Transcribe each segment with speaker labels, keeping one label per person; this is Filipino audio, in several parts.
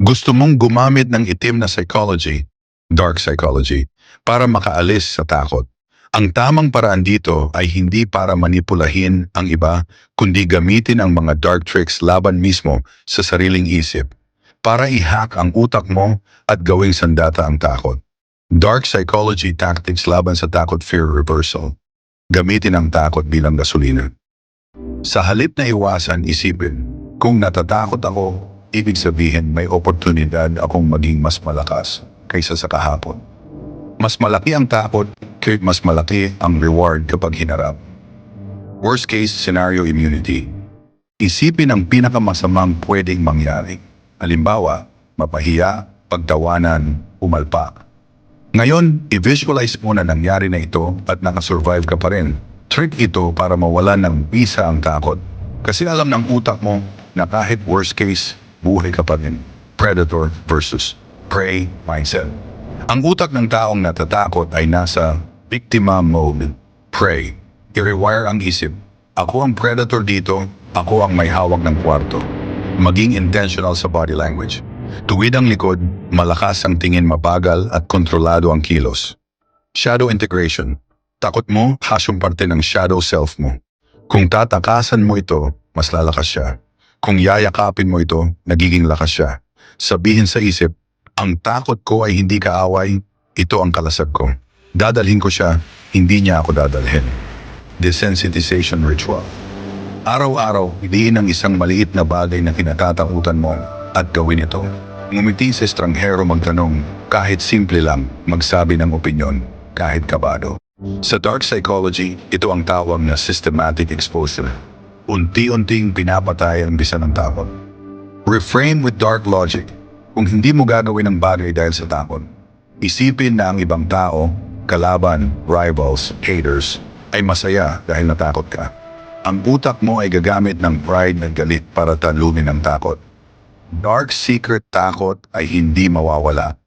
Speaker 1: Gusto mong gumamit ng itim na psychology, dark psychology, para makaalis sa takot. Ang tamang paraan dito ay hindi para manipulahin ang iba, kundi gamitin ang mga dark tricks laban mismo sa sariling isip, para i-hack ang utak mo at gawing sandata ang takot. Dark psychology tactics laban sa takot, fear reversal. Gamitin ang takot bilang gasolina. Sa halip na iwasan, isipin, kung natatakot ako, ibig sabihin may oportunidad akong maging mas malakas kaysa sa kahapon. Mas malaki ang takot, kaya mas malaki ang reward kapag hinarap. Worst case scenario immunity. Isipin ang pinakamasamang pwedeng mangyari. Halimbawa, mapahiya, pagtawanan, umalpak. Ngayon, i-visualize mo na nangyari na ito at nakasurvive ka pa rin. Trick ito para mawalan ng bisa ang takot. Kasi alam ng utak mo na kahit worst case, buhay ka pa rin. Predator versus prey mindset. Ang utak ng taong natatakot ay nasa biktima mode. Prey. I-rewire ang isip. Ako ang predator dito, ako ang may hawak ng kwarto. Maging intentional sa body language. Tuwid ang likod, malakas ang tingin, mabagal at kontrolado ang kilos. Shadow integration. Takot mo, hasyong parte ng shadow self mo. Kung tatakasan mo ito, mas lalakas siya. Kung yayakapin mo ito, nagiging lakas siya. Sabihin sa isip, ang takot ko ay hindi kaaway, ito ang kalasag ko. Dadalhin ko siya, hindi niya ako dadalhin. Desensitization ritual. Araw-araw, piliin ang isang maliit na bagay na kinatatakutan mo at gawin ito. Ngumiti sa estranghero, magtanong, kahit simple lang, magsabi ng opinyon, kahit kabado. Sa dark psychology, ito ang tawag na systematic exposure. Unti-unting pinapatay ang bisa ng takot. Reframe with dark logic. Kung hindi mo gagawin ang bagay dahil sa takot, isipin na ang ibang tao, kalaban, rivals, haters, ay masaya dahil natakot ka. Ang utak mo ay gagamit ng pride at galit para talunin ang takot. Dark secret takot ay hindi mawawala,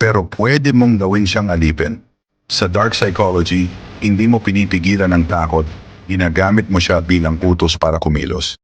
Speaker 1: pero pwede mong gawin siyang alipin. Sa dark psychology, hindi mo pinipigilan ang takot, ginagamit mo siya bilang utos para kumilos.